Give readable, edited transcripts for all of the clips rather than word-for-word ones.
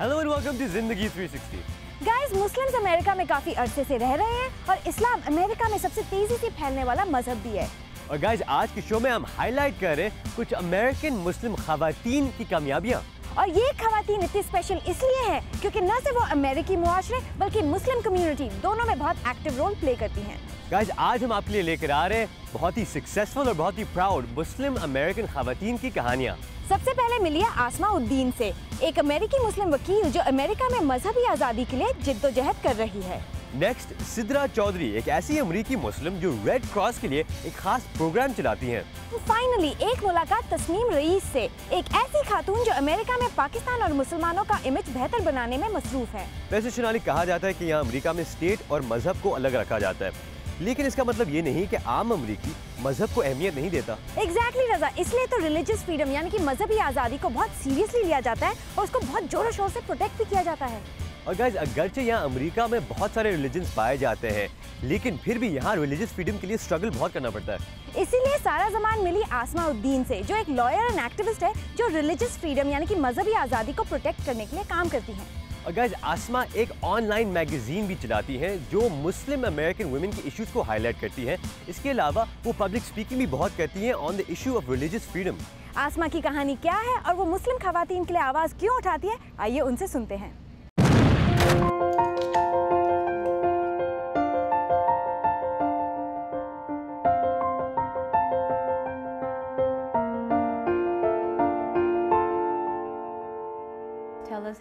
Hello and welcome to Zindagi 360. Guys, Muslims America में काफी अरसे से रह रहे हैं और इस्लाम अमेरिका में सबसे तेजी से फैलने वाला मजहब भी है। और गाइस, आज के शो में हम हाईलाइट कर रहे हैं कुछ अमेरिकन मुस्लिम खवातीन की कामयाबियां। और ये खवातीन इतनी स्पेशल इसलिए है क्योंकि न सिर्फ वो अमेरिकी मुआशरे बल्कि मुस्लिम कम्युनिटी दोनों में बहुत एक्टिव रोल प्ले करती हैं। गाइस, आज हम आपके लिए लेकर आ रहे हैं बहुत ही सक्सेसफुल और बहुत ही प्राउड मुस्लिम अमेरिकन खवातीन की कहानियां। सबसे पहले मिलिए आसमा उद्दीन से, एक अमेरिकी मुस्लिम वकील जो अमेरिका में मजहबी आज़ादी के लिए जिद्दोजहद कर रही है। नेक्स्ट, सिद्रा चौधरी, एक ऐसी अमेरिकी मुस्लिम जो रेड क्रॉस के लिए एक खास प्रोग्राम चलाती हैं। फाइनली एक मुलाकात तस्नीम रईस से, एक ऐसी खातून जो अमेरिका में पाकिस्तान और मुसलमानों का इमेज बेहतर बनाने में मसरूफ है। वैसे शनाली, कहा जाता है कि यहाँ अमेरिका में स्टेट और मजहब को अलग रखा जाता है, लेकिन इसका मतलब ये नहीं कि आम अमेरिकी मजहब को अहमियत नहीं देता। एग्जैक्टली रज़ा, इसलिए तो रिलीजियस फ्रीडम यानी कि मजहबी आज़ादी को बहुत सीरियसली लिया जाता है और उसको बहुत जोरों शोर से प्रोटेक्ट भी किया जाता है। और गाइस, अगरचे यहाँ अमेरिका में बहुत सारे रिलीजन्स पाए जाते हैं, लेकिन फिर भी यहाँ रिलीजियस फ्रीडम के लिए स्ट्रगल बहुत करना पड़ता है। इसीलिए सारा ज़मान मिली आसमा उद्दीन से, जो एक लॉयर एंड एक्टिविस्ट है जो रिलीजियस फ्रीडम यानी कि मजहबी आज़ादी को प्रोटेक्ट करने के लिए काम करती है। और गाइस, आसमा एक ऑनलाइन मैगजीन भी चलाती हैं जो मुस्लिम अमेरिकन वुमेन के इश्यूज को हाईलाइट करती हैं। इसके अलावा वो पब्लिक स्पीकिंग भी बहुत करती हैं on the issue of religious freedom. Asma की कहानी क्या है और वो मुस्लिम खवातीन के लिए आवाज़ क्यों उठाती है, आइए उनसे सुनते हैं।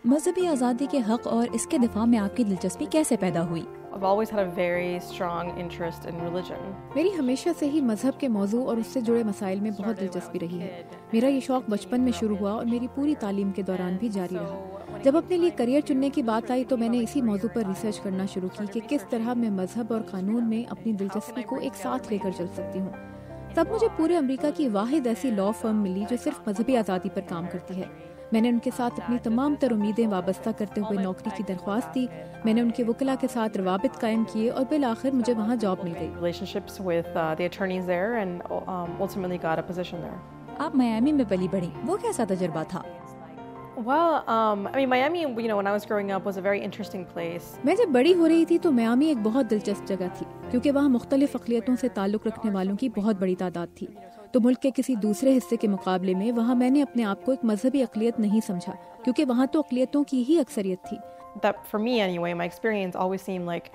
मजहबी आज़ादी के हक और इसके दिफा में आपकी दिलचस्पी कैसे पैदा हुई? I've always had a very strong interest in religion. मेरी हमेशा से ही मजहब के मौजू और उससे जुड़े मसाइल में बहुत दिलचस्पी रही है। मेरा ये शौक बचपन में शुरू हुआ और मेरी पूरी तालीम के दौरान भी जारी रहा। जब अपने लिए करियर चुनने की बात आई तो मैंने इसी मौजू पर रिसर्च करना शुरू की कि किस तरह मैं मजहब और कानून में अपनी दिलचस्पी को एक साथ लेकर चल सकती हूँ। तब मुझे पूरे अमेरिका की वाहिद ऐसी लॉ फर्म मिली जो सिर्फ मजहबी आज़ादी पर काम करती है। मैंने उनके साथ अपनी तमाम तर उम्मीदें वाबस्ता करते हुए नौकरी की दरख्वास्त दी। मैंने उनके वकीला के साथ रवाबित कायम किए और बिल आखिर मुझे वहाँ जॉब मिल गई। Relationships with the attorneys there and ultimately got a position there. आप मियामी में पली बढ़ी, वो कैसा तजुर्बा था? Well, I mean, Miami, when I was growing up, was a very interesting place. मैं जब बड़ी हो रही थी तो मियामी एक बहुत दिलचस्प जगह थी क्योंकि वहाँ मुख्तलिफ अक़लियतों से ताल्लुक़ रखने वालों की बहुत बड़ी तादाद थी। तो मुल्क के किसी दूसरे हिस्से के मुकाबले में वहाँ मैंने अपने आप को एक मजहबी अक़लियत नहीं समझा क्योंकि वहाँ तो अक़लियतों की ही अक्सरियत थी। That for me anyway, my experience always seemed like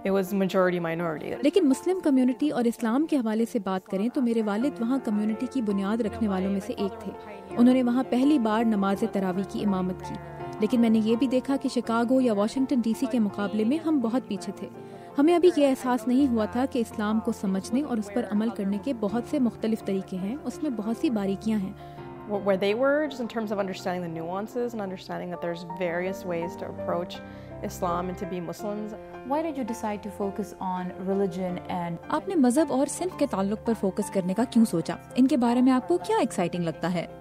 it was majority minority. लेकिन मुस्लिम कम्युनिटी और इस्लाम के हवाले से बात करें तो मेरे वालिद वहाँ कम्युनिटी की बुनियाद रखने वालों में से एक थे। उन्होंने वहाँ पहली बार नमाज तरावी की इमामत की। लेकिन मैंने ये भी देखा कि शिकागो या वाशिंगटन डीसी के मुकाबले में हम बहुत पीछे थे। हमें अभी ये एहसास नहीं हुआ था कि इस्लाम को समझने और उस पर अमल करने के बहुत से मुख्तलिफ तरीके हैं, उसमें बहुत सी बारीकियाँ हैं। Where they were, just in terms of understanding the nuances and understanding that there's various ways to approach Islam and to be Muslims. Why did you decide to focus on religion and? आपने मजहब और सिन्फ के ताल्लुक पर focus करने का क्यों सोचा? इनके बारे में आपको क्या एक्साइटिंग लगता है?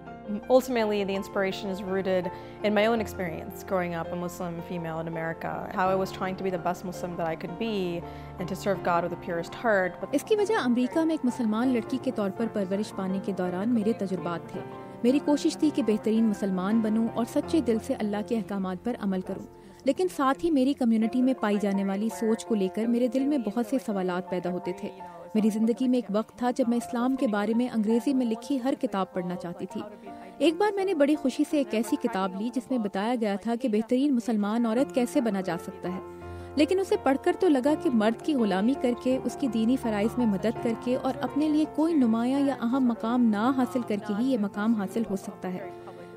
Ultimately, the inspiration is rooted in my own experience growing up a Muslim female in America. How I was trying to be the best Muslim that I could be and to serve God with the purest heart. इसकी वजह America में एक मुसलमान लड़की के तौर पर परवरिश पाने के दौरान मेरे तजुर्बात थे। मेरी कोशिश थी कि बेहतरीन मुसलमान बनूं और सच्चे दिल से अल्लाह के अहकामात पर अमल करूं। लेकिन साथ ही मेरी कम्युनिटी में पाई जाने वाली सोच को लेकर मेरे दिल में बहुत से सवालात पैदा होते थे। मेरी ज़िंदगी में एक वक्त था जब मैं इस्लाम के बारे में अंग्रेज़ी में लिखी हर किताब पढ़ना चाहती थी। एक बार मैंने बड़ी खुशी से एक ऐसी किताब ली जिसमें बताया गया था कि बेहतरीन मुसलमान औरत कैसे बना जा सकता है। लेकिन उसे पढ़कर तो लगा कि मर्द की गुलामी करके, उसकी दीनी फ़राइज़ में मदद करके और अपने लिए कोई नुमाया या अहम मकाम ना हासिल करके ही ये मकाम हासिल हो सकता है।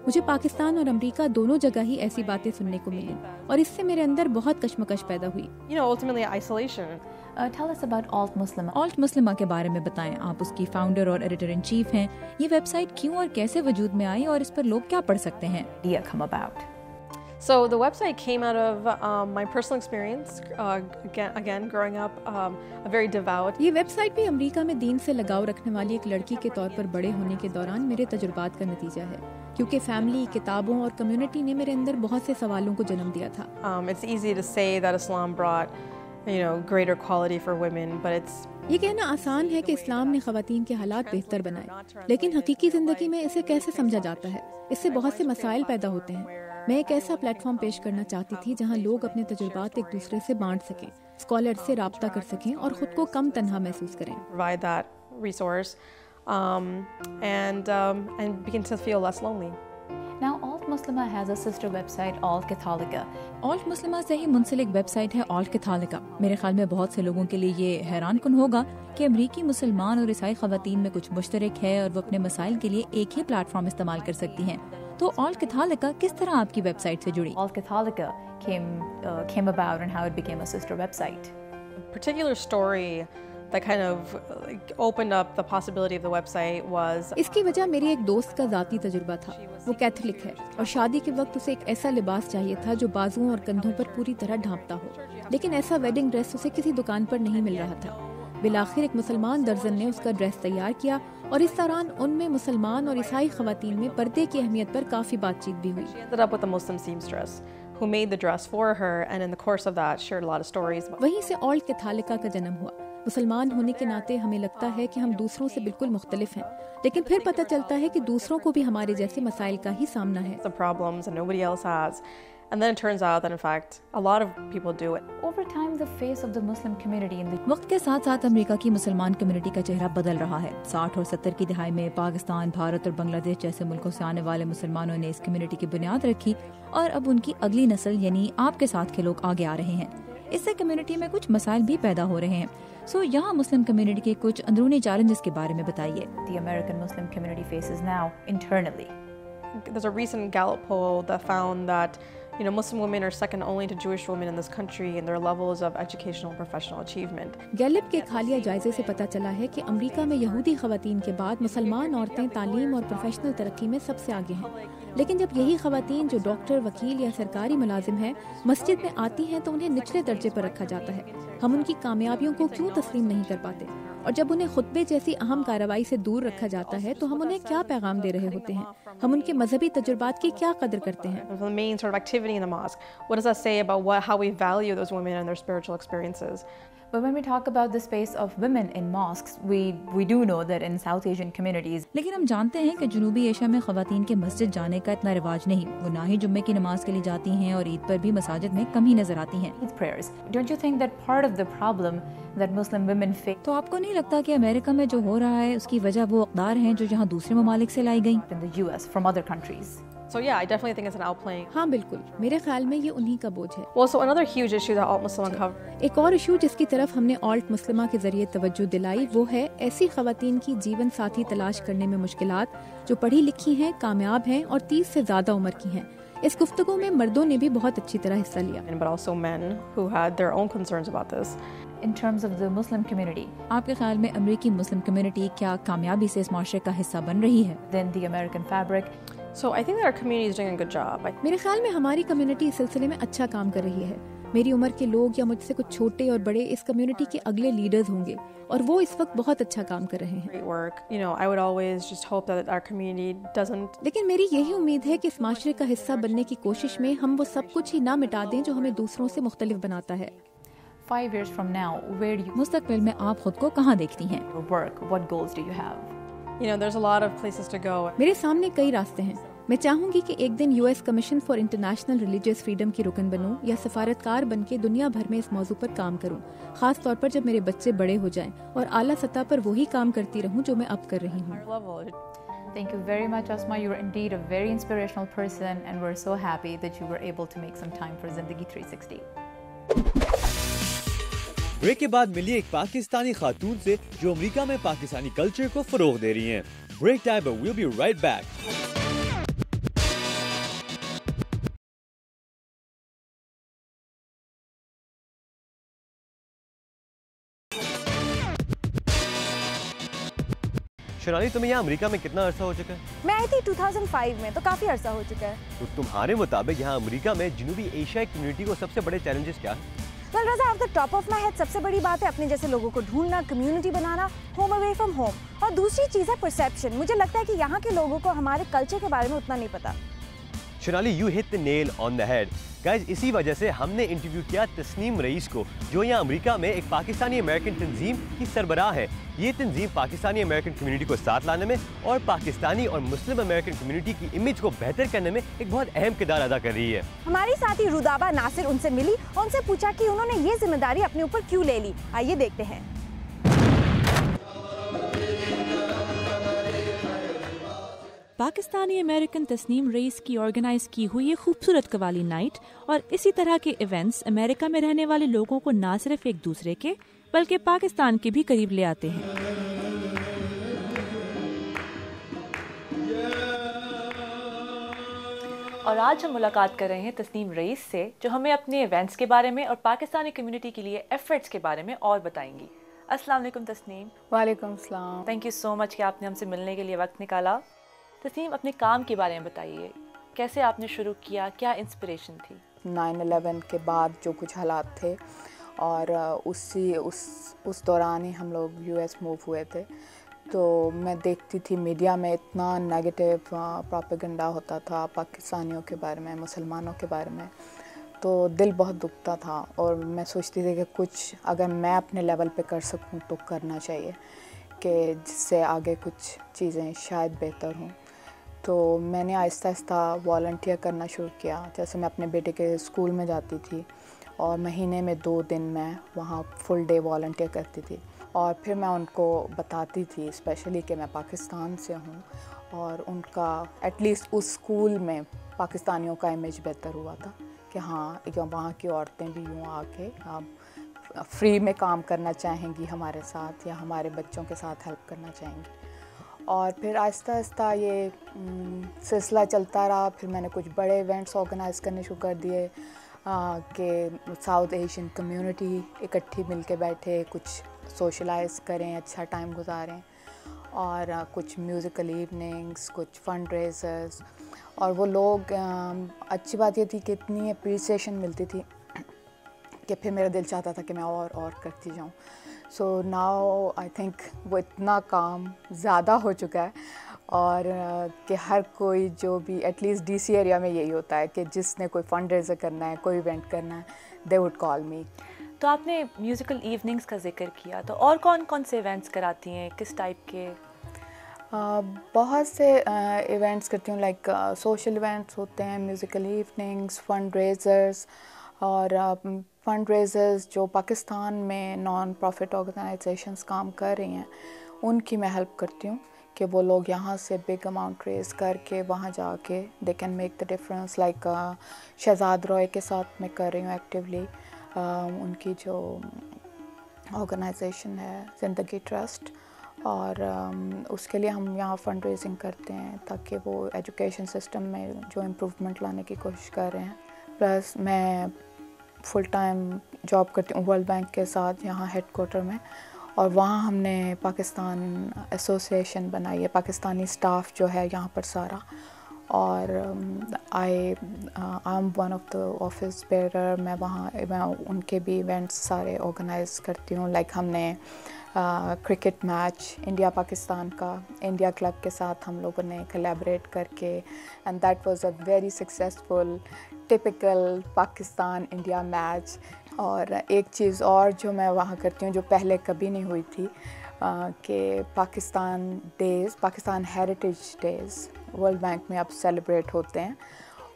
मुझे पाकिस्तान और अमेरिका दोनों जगह ही ऐसी बातें सुनने को मिली और इससे मेरे अंदर बहुत कश्मकश पैदा हुई। Ultimately isolation. Tell us about Alt Muslim. Alt Muslim के बारे में बताएं। आप उसकी फाउंडर और एडिटर इन चीफ हैं। ये वेबसाइट क्यों और कैसे वजूद में आई और इस पर लोग क्या पढ़ सकते हैं? Idea come about. So the website came out of my personal experience, again growing up a very devout. ये वेबसाइट भी अमेरिका में दीन से लगाव रखने वाली एक लड़की के तौर पर बड़े होने के दौरान मेरे तजुर्बात का नतीजा है क्योंकि फैमिली, किताबों और कम्युनिटी ने मेरे अंदर बहुत से सवालों को जन्म दिया था। It's easy to say that Islam brought greater quality for women, but it's ये कहना आसान है कि इस्लाम ने ख़वातीन के हालात बेहतर बनाए, लेकिन हकीकी ज़िंदगी में इसे कैसे समझा जाता है? इससे बहुत से मसाइल पैदा होते हैं। میں ایک ایسا پلیٹ فارم پیش کرنا چاہتی تھی جہاں لوگ اپنے تجربات ایک دوسرے سے بانٹ سکیں، اسکالر سے رابطہ کر سکیں اور خود کو کم تنہا محسوس کریں۔ Provide that resource and begin to feel less lonely. Now, Alt Muslima has a sister website, Alt Catholica. Alt مسلمہ سے ہی منسلک ویب سائٹ ہے آلٹ کیتھولکا۔ میرے خیال میں بہت سے لوگوں کے لیے یہ حیران کن ہوگا کہ امریکی مسلمان اور عیسائی خواتین میں کچھ مشترک ہے اور وہ اپنے مسائل کے لیے ایک ہی پلیٹ فارم استعمال کر سکتی ہیں۔ تو آلٹ کیتھولکا کس طرح آپ کی ویب سائٹ سے جڑی؟ Alt Catholica came about and how it became a sister website. A particular story that kind of opened up the possibility of the website was اس کی وجہ میری ایک دوست کا ذاتی تجربہ تھا۔ وہ کیتھولک ہے اور شادی کے وقت اسے ایک ایسا لباس چاہیے تھا جو بازوؤں اور کندھوں پر پوری طرح ڈھانپتا ہو، لیکن ایسا ویڈنگ ڈریس اسے کسی دکان پر نہیں مل رہا تھا۔ بالآخر ایک مسلمان درزن نے اس کا ڈریس تیار کیا اور اس دوران ان میں مسلمان اور عیسائی خواتین میں پردے کی اہمیت پر کافی بات چیت بھی ہوئی۔ she ended up with a Muslim seamstress who made the dress for her, and in the course of that shared a lot of stories. وہیں سے آلٹ کیتھولکا کا جنم ہوا۔ مسلمان ہونے کے ناطے ہمیں لگتا ہے کہ ہم دوسروں سے بالکل مختلف ہیں، لیکن پھر پتہ چلتا ہے کہ دوسروں کو بھی ہمارے جیسے مسائل کا ہی سامنا ہے۔ The problems and nobody else has. And then it turns out that in fact a lot of people do it. Over time, the face of the Muslim community in the وقت کے ساتھ ساتھ امریکہ کی مسلمان کمیونٹی کا چہرہ بدل رہا ہے۔ 60 اور 70 کی دہائی میں پاکستان، بھارت اور بنگلہ دیش جیسے ملکوں سے آنے والے مسلمانوں نے اس کمیونٹی کی بنیاد رکھی اور اب ان کی اگلی نسل یعنی آپ کے ساتھ کے لوگ آگے آ رہے ہیں۔ اس سے کمیونٹی میں کچھ مسائل بھی پیدا ہو رہے ہیں۔ یہاں مسلم کمیونٹی کے کچھ اندرونی چیلنجز کے بارے میں بتائیے۔ American Muslim community faces now internally. There's a recent Gallup poll that found that Muslim women are second only to Jewish women in this country in their levels of educational and professional achievement. Gallup کے حالیہ جائزے سے پتہ چلا ہے کہ امریکہ میں یہودی خواتین کے بعد مسلمان عورتیں تعلیم اور پروفیشنل ترقی میں سب سے آگے ہیں، لیکن جب یہی خواتین جو ڈاکٹر، وکیل یا سرکاری ملازم ہیں مسجد میں آتی ہیں تو انہیں نچلے درجے پر رکھا جاتا ہے۔ ہم ان کی کامیابیوں کو کیوں تسلیم نہیں کر پاتے؟ اور جب انہیں خطبے جیسی اہم کارروائی سے دور رکھا جاتا ہے تو ہم انہیں کیا پیغام دے رہے ہوتے ہیں؟ ہم ان کے مذہبی تجربات کی کیا قدر کرتے ہیں؟ The main sort of activity in the mosque, what does that say about how we value those women and their spiritual experiences? But when we talk about the space of women in mosques, we do know that in South Asian communities, لیکن ہم جانتے ہیں کہ جنوبی Asia میں خواتین کے مسجد جانے کا اتنا رواج نہیں، وہ نہ ہی جمعے کی نماز کے لیے جاتی ہیں اور عید پر بھی مساجد میں کم ہی نظر آتی ہیں۔ Eid prayers. Don't you think that part of the problem that Muslim women face تو آپ کو نہیں لگتا کہ امریکہ میں جو ہو رہا ہے اس کی وجہ وہ اقدار ہیں جو یہاں دوسرے ممالک سے لائی گئیں؟ in the US from other countries? So yeah, I definitely think it's an outplaying. ہاں بالکل، میرے خیال میں یہ انہی کا بوجھ ہے۔ Well, so another huge issue that Alt Muslim uncovered. ایک اور ایشو جس کی طرف ہم نے آلٹ مسلمہ کے ذریعے توجہ دلائی وہ ہے ایسی خواتین کی جیون ساتھی تلاش کرنے میں مشکلات جو پڑھی لکھی ہیں، کامیاب ہیں اور 30 سے زیادہ عمر کی ہیں۔ اس گفتگو میں مردوں نے بھی بہت اچھی طرح حصہ لیا، But also men who had their own concerns about this. In terms of the Muslim community, آپ کے خیال میں امریکی مسلم کمیونٹی کیا کامیابی سے اس معاشرے کا حصہ بن رہی ہے؟ then the American fabric, So I think that our community is doing a good job. میرے خیال میں ہماری کمیونٹی اس سلسلے میں اچھا کام کر رہی ہے۔ میری عمر کے لوگ یا مجھ سے کچھ چھوٹے اور بڑے اس کمیونٹی کے اگلے لیڈرز ہوں گے اور وہ اس وقت بہت اچھا کام کر رہے ہیں۔ Great work. I would always just hope that our community doesn't. لیکن میری یہی امید ہے کہ اس معاشرے کا حصہ بننے کی کوشش میں ہم وہ سب کچھ ہی نہ مٹا دیں جو ہمیں دوسروں سے مختلف بناتا ہے۔ 5 years from now, where do you مستقبل میں آپ خود کو کہاں دیکھتی ہیں؟ work? What goals do you have? There's a lot of places to go. میرے سامنے کئی راستے ہیں۔ میں چاہوں گی کہ ایک دن US commission for international religious freedom کی رکن بنوں یا سفارتکار بن کے دنیا بھر میں اس موضوع پر کام کروں، خاص طور پر جب میرے بچے بڑے ہو جائیں، اور اعلیٰ سطح پر وہی کام کرتی رہوں جو میں اب کر رہی ہوں۔ Thank you very much, Asma. You are indeed a very inspirational person, and we're so happy that you were able to make some time for Zindagi 360. Break کے بعد ملی ایک پاکستانی خاتون سے جو امریکہ میں پاکستانی کلچر کو فروغ دے رہی ہیں۔ Break time, we'll be right back. شنالی، تمہیں یہاں امریکہ میں کتنا عرصہ ہو چکا ہے؟ میں آئی تھی 2005 میں، تو کافی عرصہ ہو چکا ہے۔ تو تمہارے مطابق یہاں امریکہ میں جنوبی ایشیائی کمیونٹی کو سب سے بڑے چیلنجز کیا ہیں؟ Well Raza, off the top of my head سب سے بڑی بات ہے اپنے جیسے لوگوں کو ڈھونڈنا، کمیونٹی بنانا، ہوم اوے فرام ہوم، اور دوسری چیز ہے پرسیپشن۔ مجھے لگتا ہے کہ یہاں کے لوگوں کو ہمارے کلچر کے بارے میں اتنا نہیں پتا۔ Shonali you hit the nail on the head. Guys اسی وجہ سے ہم نے انٹرویو کیا تسنیم رئیس کو جو یہاں امریکہ میں ایک پاکستانی امریکن تنظیم کی سربراہ ہے. یہ تنظیم پاکستانی امریکن کمیونٹی کو ساتھ لانے میں اور پاکستانی اور مسلم امریکن کمیونٹی کی امیج کو بہتر کرنے میں ایک بہت اہم کردار ادا کر رہی ہے. ہماری ساتھی رودابہ ناصر ان سے ملی اور ان سے پوچھا کہ انہوں نے یہ ذمہ داری اپنے اوپر کیوں لے لی. آئیے دیکھتے ہیں. پاکستانی امریکن تسنیم رئیس کی آرگنائز کی ہوئی یہ خوبصورت قوالی نائٹ اور اسی طرح کے ایونٹس امریکہ میں رہنے والے لوگوں کو نہ صرف ایک دوسرے کے بلکہ پاکستان کے بھی قریب لے آتے ہیں. اور آج ہم ملاقات کر رہے ہیں تسنیم رئیس سے جو ہمیں اپنے ایونٹس کے بارے میں اور پاکستانی کمیونٹی کے لیے ایفرٹس کے بارے میں اور بتائیں گی. السلام علیکم تسنیم. وعلیکم السلام. تھینک یو سو مچ کہ آپ نے ہم سے ملنے کے لیے وقت نکالا. تسنیم اپنے کام کے بارے میں بتائیے, کیسے آپ نے شروع کیا, کیا انسپریشن تھی؟ 9/11 کے بعد جو کچھ حالات تھے اور اس دوران ہی ہم لوگ US موو ہوئے تھے, تو میں دیکھتی تھی میڈیا میں اتنا نیگیٹو پروپیگنڈا ہوتا تھا پاکستانیوں کے بارے میں, مسلمانوں کے بارے میں, تو دل بہت دکھتا تھا اور میں سوچتی تھی کہ کچھ اگر میں اپنے لیول پہ کر سکوں تو کرنا چاہیے کہ جس سے آگے کچھ چیزیں شاید بہتر ہوں. تو میں نے آہستہ آہستہ والنٹیئر کرنا شروع کیا. جیسے میں اپنے بیٹے کے اسکول میں جاتی تھی اور مہینے میں 2 دن میں وہاں فل ڈے والنٹیئر کرتی تھی, اور پھر میں ان کو بتاتی تھی اسپیشلی کہ میں پاکستان سے ہوں, اور ان کا ایٹ لیسٹ اس اسکول میں پاکستانیوں کا امیج بہتر ہوا تھا کہ ہاں وہاں کی عورتیں بھی یوں آ کے فری میں کام کرنا چاہیں گی ہمارے ساتھ یا ہمارے بچوں کے ساتھ ہیلپ کرنا چاہیں گی. اور پھر آہستہ آہستہ یہ سلسلہ چلتا رہا. پھر میں نے کچھ بڑے ایونٹس آرگنائز کرنے شروع کر دیے کہ ساؤتھ ایشین کمیونٹی اکٹھی مل کے بیٹھے, کچھ سوشلائز کریں, اچھا ٹائم گزاریں, اور کچھ میوزیکل ایوننگس, کچھ فنڈ ریزرز. اور وہ لوگ اچھی بات یہ تھی کہ اتنی اپریسیشن ملتی تھی کہ پھر میرا دل چاہتا تھا کہ میں اور کرتی جاؤں. سو ناؤ آئی تھنک وہ اتنا کام زیادہ ہو چکا ہے, اور کہ ہر کوئی جو بھی ایٹ لیسٹ DC ایریا میں یہی ہوتا ہے کہ جس نے کوئی فنڈ ریزر کرنا ہے, کوئی ایونٹ کرنا ہے, دے وڈ کال می. تو آپ نے میوزیکل ایوننگس کا ذکر کیا, تو اور کون سے ایونٹس کراتی ہیں, کس ٹائپ کے؟ بہت سے ایونٹس کرتی ہوں, لائک سوشل ایونٹس ہوتے ہیں, میوزیکل ایوننگس, فنڈ ریزرز. اور فنڈ ریزرز جو پاکستان میں نان پروفٹ آرگنائزیشنز کام کر رہی ہیں ان کی میں ہیلپ کرتی ہوں کہ وہ لوگ یہاں سے بگ اماؤنٹ ریز کر کے وہاں جا کے they can make the difference. Like Shahzad روئے کے ساتھ میں کر رہی ہوں ایکٹیولی, ان کی جو آرگنائزیشن ہے زندگی ٹرسٹ, اور اس کے لیے ہم یہاں فنڈ ریزنگ کرتے ہیں تاکہ وہ ایجوکیشن سسٹم میں جو امپروومنٹ لانے کی کوشش کر رہے ہیں. پلس میں فل ٹائم جاب کرتی ہوں ورلڈ بینک کے ساتھ یہاں ہیڈ کوارٹر میں, اور وہاں ہم نے پاکستان ایسوسیشن بنائی ہے, پاکستانی اسٹاف جو ہے یہاں پر سارا, اور I am one of the office bearer. میں ان کے بھی ایونٹس سارے آرگنائز کرتی ہوں. لائک ہم نے کرکٹ میچ انڈیا پاکستان کا انڈیا کلب کے ساتھ ہم لوگوں نے کولیبریٹ کر کے, and that was a very successful typical Pakistan India match. اور ایک چیز اور جو میں وہاں کرتی ہوں جو پہلے کبھی نہیں ہوئی تھی, کہ Pakistan heritage days world bank میں اب سیلیبریٹ ہوتے ہیں,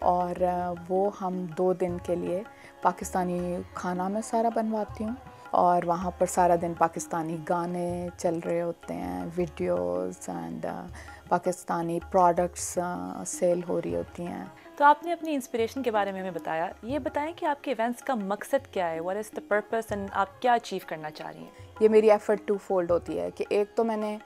اور وہ ہم 2 دن کے لیے پاکستانی کھانا میں سارا بنواتی ہوں, اور وہاں پر سارا دن پاکستانی گانے چل رہے ہوتے ہیں, videos and Pakistani products sale ہو رہی ہوتی ہیں. تو آپ نے اپنی انسپریشن کے بارے میں ہمیں بتایا, یہ بتائیں کہ آپ کے ایونٹس کا مقصد کیا ہے, what is the purpose, and آپ کیا اچیو کرنا چاہ رہی ہیں؟ یہ میری ایفرٹ 2 فولڈ ہوتی ہے کہ ایک تو میں نے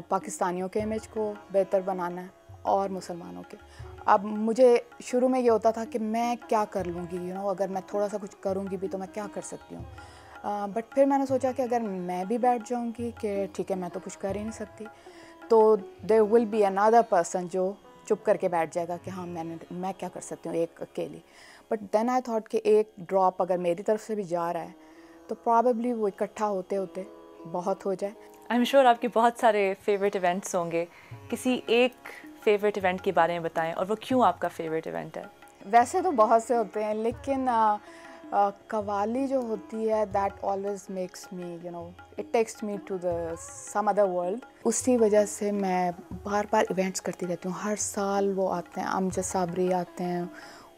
پاکستانیوں کے امیج کو بہتر بنانا ہے اور مسلمانوں کے. اب مجھے شروع میں یہ ہوتا تھا کہ میں کیا کر لوں گی, اگر میں تھوڑا سا کچھ کروں گی بھی تو میں کیا کر سکتی ہوں. بٹ پھر میں نے سوچا کہ اگر میں بھی بیٹھ جاؤں گی کہ ٹھیک ہے میں تو کچھ کر ہی نہیں سکتی, تو دیر ول بی another person جو چپ کر کے بیٹھ جائے گا کہ ہاں میں کیا کر سکتی ہوں ایک اکیلی. بٹ دین آئی تھاٹ کہ ایک ڈراپ اگر میری طرف سے بھی جا رہا ہے تو پرابیبلی وہ اکٹھا ہوتے ہوتے بہت ہو جائے. آئی ایم شیور آپ کے بہت سارے فیوریٹ ایونٹس ہوں گے, کسی ایک फेवरेट इवेंट के बारे में बताएं और वो क्यों आपका फेवरेट इवेंट है? वैसे तो बहुत से होते हैं, लेकिन कवाली जो होती है that always makes me it takes me to the some other world. उसी वजह से मैं बार बार इवेंट्स करती रहती हूँ. हर साल वो आते हैं, अमजद साबरी आते हैं,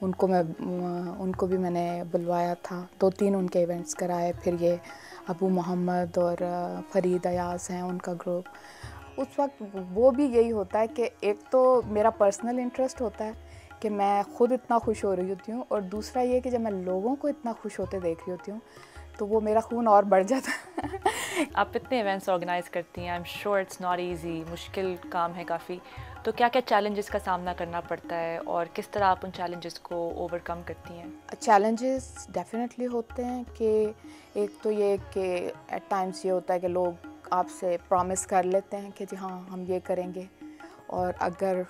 उनको भी मैंने बुलवाया था, 2-3 उनके इवेंट्स कराए. फिर ये अबू मोहम्मद और फरीद अयाज हैं, उनका ग्रुप. उस वक्त वो भी यही होता है कि एक तो मेरा पर्सनल इंटरेस्ट होता है कि मैं ख़ुद इतना खुश हो रही होती हूँ, और दूसरा ये कि जब मैं लोगों को इतना खुश होते देख रही होती हूँ तो वो मेरा खून और बढ़ जाता है. आप इतने इवेंट्स ऑर्गेनाइज करती हैं, I am sure it's not easy, मुश्किल काम है काफ़ी. तो क्या क्या चैलेंजेस का सामना करना पड़ता है और किस तरह आप उन चैलेंजेस को ओवरकम करती हैं? चैलेंजेस डेफिनेटली होते हैं कि एक तो ये कि एट टाइम्स ये होता है कि लोग आपसे प्रॉमिस कर लेते हैं कि जी हाँ हम ये करेंगे, और अगर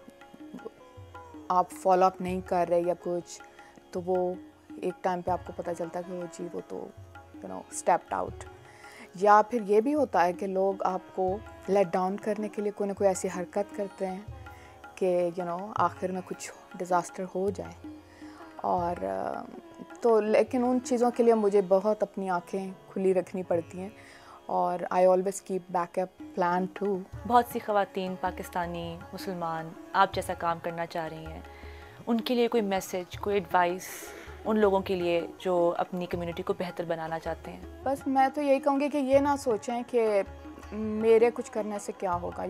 आप फॉलो अप नहीं कर रहे या कुछ, तो वो एक टाइम पे आपको पता चलता है कि वो तो स्टेप्ड आउट. या फिर ये भी होता है कि लोग आपको लेट डाउन करने के लिए कोई ना कोई ऐसी हरकत करते हैं कि आखिर में कुछ डिज़ास्टर हो जाए. और तो लेकिन उन चीज़ों के लिए मुझे बहुत अपनी आँखें खुली रखनी पड़ती हैं, और I always keep backup plan too. बहुत सी ख़वातीन पाकिस्तानी मुसलमान आप जैसा काम करना चाह रही हैं, उनके लिए कोई मैसेज, कोई एडवाइस उन लोगों के लिए जो अपनी कम्युनिटी को बेहतर बनाना चाहते हैं? बस मैं तो यही कहूँगी कि ये ना सोचें कि मेरे कुछ करने से क्या होगा.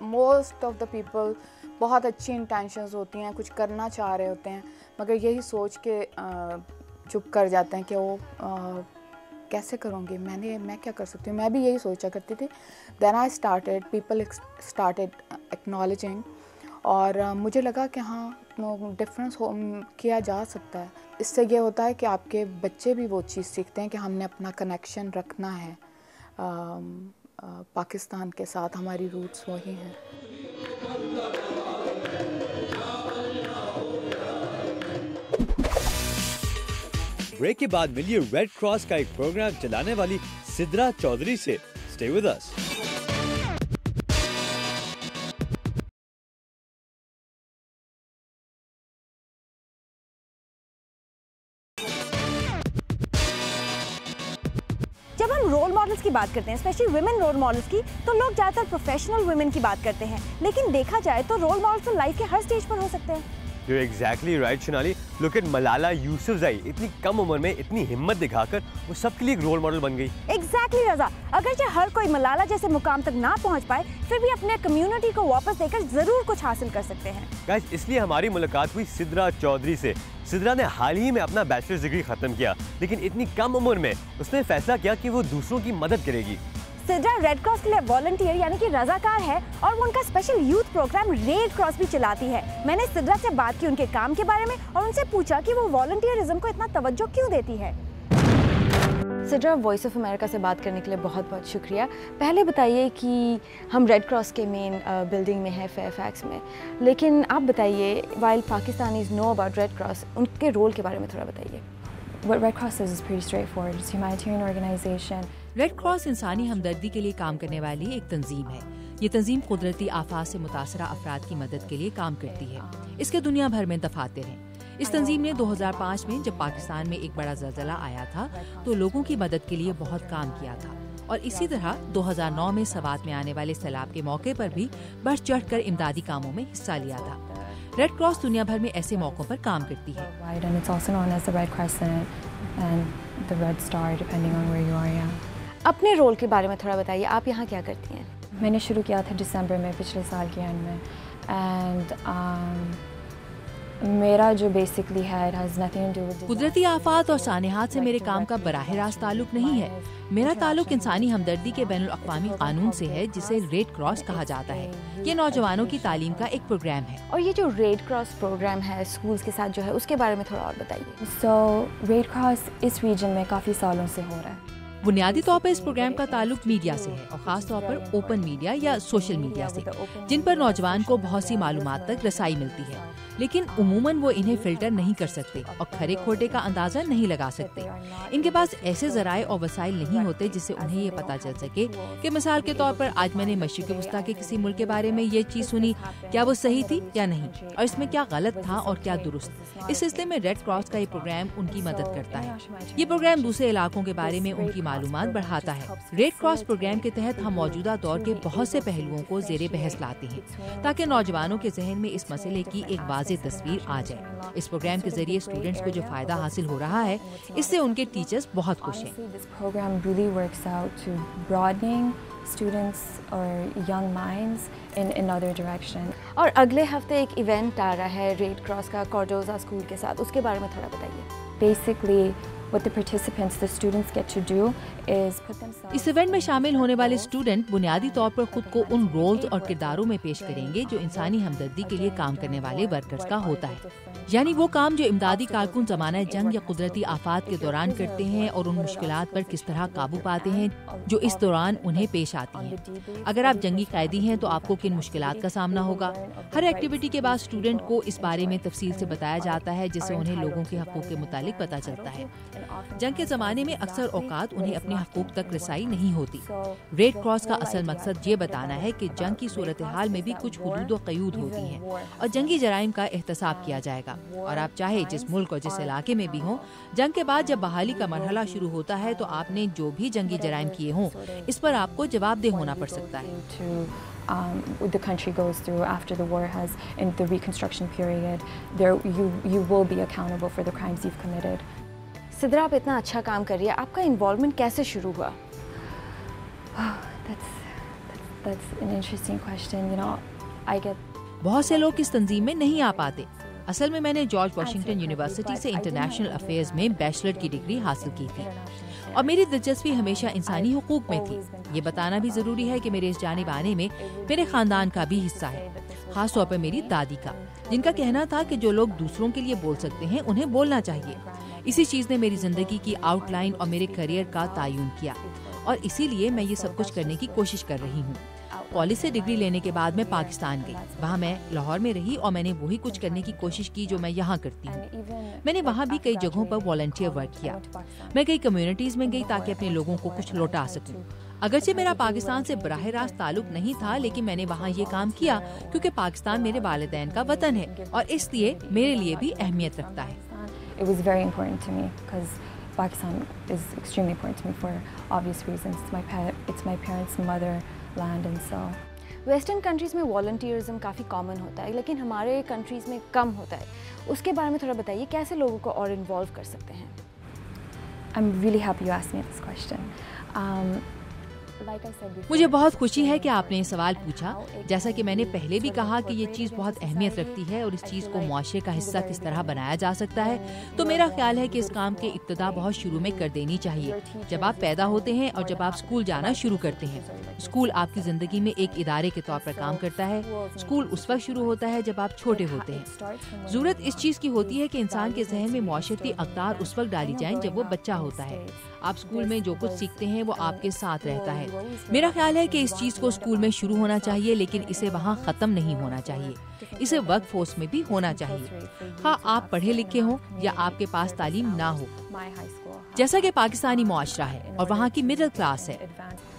मोस्ट ऑफ द पीपल बहुत अच्छी इंटेंशंस होती हैं, कुछ करना चाह रहे होते हैं, मगर यही सोच के चुप कर जाते हैं कि वो कैसे करूँगी, मैं क्या कर सकती हूँ. मैं भी यही सोचा करती थी. Then I started, people started acknowledging, और मुझे लगा कि हाँ डिफरेंस किया जा सकता है. इससे ये होता है कि आपके बच्चे भी वो चीज़ सीखते हैं कि हमने अपना कनेक्शन रखना है पाकिस्तान के साथ, हमारी रूट्स वही हैं. ब्रेक के बाद मिलिए रेड क्रॉस का एक प्रोग्राम चलाने वाली सिद्रा चौधरी से. Stay with us. जब हम रोल मॉडल्स की बात करते हैं, स्पेशली वुमेन रोल मॉडल्स की, तो लोग ज़्यादातर प्रोफेशनल वुमेन की बात करते हैं, लेकिन देखा जाए तो रोल मॉडल्स तो लाइफ के हर स्टेज पर हो सकते हैं. You're exactly right, Shanali. Look at Malala Yousafzai. इतनी कम उम्र में इतनी हिम्मत दिखाकर वो सबके लिए एक रोल मॉडल बन गई. Exactly रज़ा. अगरचे हर कोई मलाला जैसे मुकाम तक ना पहुंच पाए, फिर भी अपने कम्युनिटी को वापस देकर जरूर कुछ हासिल कर सकते हैं. गाइस, इसलिए हमारी मुलाकात हुई सिद्रा चौधरी से. सिद्रा ने हाल ही में अपना बैचलर्स डिग्री खत्म किया, लेकिन इतनी कम उम्र में उसने फैसला किया कि वो दूसरों की मदद करेगी. सिद्रा रेड क्रॉस के लिए वॉलंटियर यानी कि रजाकार है, और वो उनका special youth programme Red Cross भी चलाती है. मैंने सिद्रा से बात की उनके काम के बारे में, और उनसे पूछा कि वो वॉलंटियरिज्म को इतना तवज्जो क्यों देती है. सिद्रा, वॉइस ऑफ अमेरिका से बात करने के लिए बहुत बहुत शुक्रिया. पहले बताइए कि हम रेड क्रॉस के मेन बिल्डिंग में है फेयरफैक्स में, लेकिन आप बताइए while Pakistanis know about red cross, उनके रोल के बारे में थोड़ा बताइए. What Red Cross is pretty straightforward. It's a humanitarian organization. Red cross इंसानी हमदर्दी के लिए काम करने वाली एक तंजीम है. ये तंजीम कुदरती आफात से मुतासरा अफराद की मदद के लिए काम करती है. इसके दुनिया भर में दफातर हैं. इस तंजीम ने 2005 में जब पाकिस्तान में एक बड़ा ज़लज़ला आया था तो लोगों की मदद के लिए बहुत काम किया था, और इसी तरह 2009 में सवात में आने वाले सैलाब के मौके पर भी बढ़ चढ़ कर इमदादी कामों में हिस्सा लिया था. रेड क्रॉस दुनिया भर में ऐसे मौकों पर काम करती है. And it's also known as the Red Crescent and the Red Star, depending on where you are. Yeah. अपने रोल के बारे में थोड़ा बताइए, आप यहाँ क्या करती हैं? मैंने शुरू किया था दिसंबर में, पिछले साल के एंड में, एंड मेरा जो बेसिकली है it has nothing to do with कुदरती आफात और सानेहात से मेरे काम का बराह रास्त ताल्लुक नहीं है. मेरा ताल्लुक इंसानी हमदर्दी के बैनुल अक़वामी कानून से है जिसे रेड क्रॉस कहा जाता है. ये नौजवानों की तालीम का एक प्रोग्राम है. और ये जो रेड क्रॉस प्रोग्राम है स्कूल्स के साथ जो है, उसके बारे में थोड़ा और बताइए. So रेड क्रॉस इस रीजन में काफ़ी सालों से हो रहा है. बुनियादी तौर पर इस प्रोग्राम का ताल्लुक मीडिया से है, और खास तौर पर ओपन मीडिया या सोशल मीडिया से, जिन पर नौजवान को बहुत सी मालूमात तक रसाई मिलती है. लेकिन उमूमन वो इन्हें फिल्टर नहीं कर सकते और खरे खोटे का अंदाजा नहीं लगा सकते। इनके पास ऐसे जराए और वसाइल नहीं होते जिससे उन्हें ये पता चल सके कि मिसाल के तौर पर आज मैंने मशरिक़ वस्ता के किसी मुल्क के बारे में ये चीज सुनी, क्या वो सही थी या नहीं, और इसमें क्या गलत था और क्या दुरुस्त। इस सिलसिले में रेड क्रॉस का ये प्रोग्राम उनकी मदद करता है। ये प्रोग्राम दूसरे इलाकों के बारे में उनकी मालूमात बढ़ाता है। रेड क्रॉस प्रोग्राम के तहत हम मौजूदा दौर के बहुत से पहलुओं को ज़ेरे बहस लाते हैं ताकि नौजवानों के जहन में इस मसले की एक वाज़ेह तस्वीर आ जाए। इस प्रोग्राम के जरिए स्टूडेंट्स को जो फायदा हासिल हो रहा है, इससे उनके टीचर्स बहुत खुश हैं। Students or young minds in another direction. और अगले हफ्ते एक इवेंट आ रहा है रेड क्रॉस का कॉर्डोजा स्कूल के साथ, उसके बारे में थोड़ा बताइए। Basically, what the participants, the students get to do is put themselves. इस इवेंट में शामिल होने वाले स्टूडेंट बुनियादी तौर पर खुद को उन रोल्स और किरदारों में पेश करेंगे जो इंसानी हमदर्दी के लिए काम करने वाले वर्कर्स का होता है, यानी वो काम जो इमदादी कारकुन ज़माना जंग या कुदरती आफात के दौरान करते हैं और उन मुश्किलात पर किस तरह काबू पाते हैं जो इस दौरान उन्हें पेश आती हैं। अगर आप जंगी कैदी हैं तो आपको किन मुश्किलात का सामना होगा। हर एक्टिविटी के बाद स्टूडेंट को इस बारे में तफसील से बताया जाता है जिससे उन्हें लोगों के हकूक़ के मुतालिक पता चलता है। जंग के ज़माने में अक्सर औकात उन्हें अपने हकूक़ तक रसाई नहीं होती। रेड क्रॉस का असल मकसद ये बताना है कि जंग की सूरत हाल में भी कुछ हुदूद व क़यूद होती हैं और जंगी जराइम का एहतसाब किया जाएगा। और आप चाहे जिस मुल्क और जिस इलाके में भी हों, जंग के बाद जब बहाली का मरहला शुरू होता है तो आपने जो भी जंगी जराइम किए हों, इस पर आपको जवाबदेह होना पड़ सकता है। The country goes through after the war has in the reconstruction period, you will be accountable for the crimes you've committed. Sidra, आप इतना अच्छा काम कर रही है, आपका इन्वॉल्वमेंट कैसे शुरू हुआ? That's an interesting question. You know, I get. बहुत से लोग इस तंजीम में नहीं आ पाते। असल में मैंने जॉर्ज वाशिंगटन यूनिवर्सिटी से इंटरनेशनल अफेयर्स में बैचलर की डिग्री हासिल की थी और मेरी दिलचस्पी हमेशा इंसानी हुकूक में थी। ये बताना भी जरूरी है कि मेरे इस जानिब आने में मेरे खानदान का भी हिस्सा है, खास तौर पर मेरी दादी का, जिनका कहना था कि जो लोग दूसरों के लिए बोल सकते हैं उन्हें बोलना चाहिए। इसी चीज ने मेरी जिंदगी की आउटलाइन और मेरे करियर का तायुन किया और इसीलिए मैं ये सब कुछ करने की कोशिश कर रही हूँ। कॉलेज से डिग्री लेने के बाद मैं पाकिस्तान गई। वहाँ मैं लाहौर में रही और मैंने वही कुछ करने की कोशिश की जो मैं यहाँ करती हूँ। मैंने वहाँ भी कई जगहों पर वॉलंटियर वर्क किया। मैं कई कम्युनिटीज में गई ताकि अपने लोगों को कुछ लौटा सकूँ। अगरचे मेरा पाकिस्तान से बराह रास्त ताल्लुक नहीं था, लेकिन मैंने वहाँ ये काम किया क्योंकि पाकिस्तान मेरे वालिदैन का वतन है और इसलिए मेरे लिए भी अहमियत रखता है। It was very important to me because Pakistan is extremely important to me for obvious reasons. It's my parents' motherland and so. Western countries में वॉलंटियरिज्म काफ़ी कॉमन होता है, लेकिन हमारे कंट्रीज़ में कम होता है। उसके बारे में थोड़ा बताइए, कैसे लोगों को और इन्वॉल्व कर सकते हैं? I'm really happy you asked me this question. मुझे बहुत खुशी है कि आपने ये सवाल पूछा। जैसा कि मैंने पहले भी कहा कि ये चीज़ बहुत अहमियत रखती है और इस चीज़ को मुआशरे का हिस्सा किस तरह बनाया जा सकता है, तो मेरा ख्याल है कि इस काम की इब्तिदा बहुत शुरू में कर देनी चाहिए, जब आप पैदा होते हैं और जब आप स्कूल जाना शुरू करते हैं। स्कूल आपकी ज़िंदगी में एक इदारे के तौर पर काम करता है। स्कूल उस वक्त शुरू होता है जब आप छोटे होते हैं। ज़रूरत इस चीज़ की होती है कि इंसान के जहन में मुआशरती अक़दार उस वक्त डाली जाएं जब वो बच्चा होता है। आप स्कूल में जो कुछ सीखते हैं वो आपके साथ रहता है। मेरा ख्याल है कि इस चीज़ को स्कूल में शुरू होना चाहिए, लेकिन इसे वहाँ ख़त्म नहीं होना चाहिए। इसे वर्क फोर्स में भी होना चाहिए, हाँ आप पढ़े लिखे हों या आपके पास तालीम ना हो, जैसा कि पाकिस्तानी मुआशरा है और वहाँ की मिडिल क्लास है।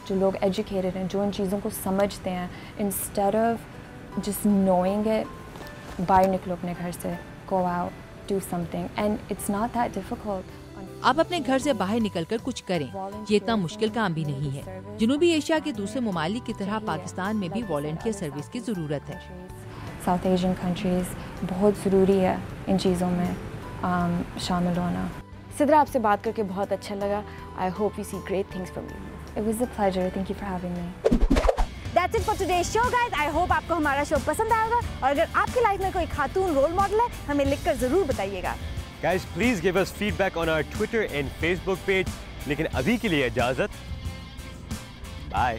जो लोग एजुकेटेड हैं, जो इन चीज़ों को समझते हैं, instead of just knowing it, बाहर निकलो अपने घर से, go out, do something, and it's not that difficult. आप अपने घर से बाहर निकलकर कुछ करें, ये इतना मुश्किल काम भी नहीं है। जनूबी एशिया के दूसरे ममालिक की तरह पाकिस्तान में भी वॉलंटियर सर्विस की ज़रूरत है। साउथ एशियन कंट्रीज बहुत ज़रूरी है इन चीज़ों में शामिल होना। सिद्रा, आपसे बात करके बहुत अच्छा लगा। I hope you see great things from you. It was a pleasure. Thank you for having me. That's it for today's show, guys. I hope आपको हमारा शो पसंद आएगा और अगर आपकी लाइफ में कोई खातून रोल मॉडल है, हमें लिखकर जरूर बताइएगा। Guys, please give us feedback on our Twitter and Facebook page. लेकिन अभी के लिए इजाजत। Bye.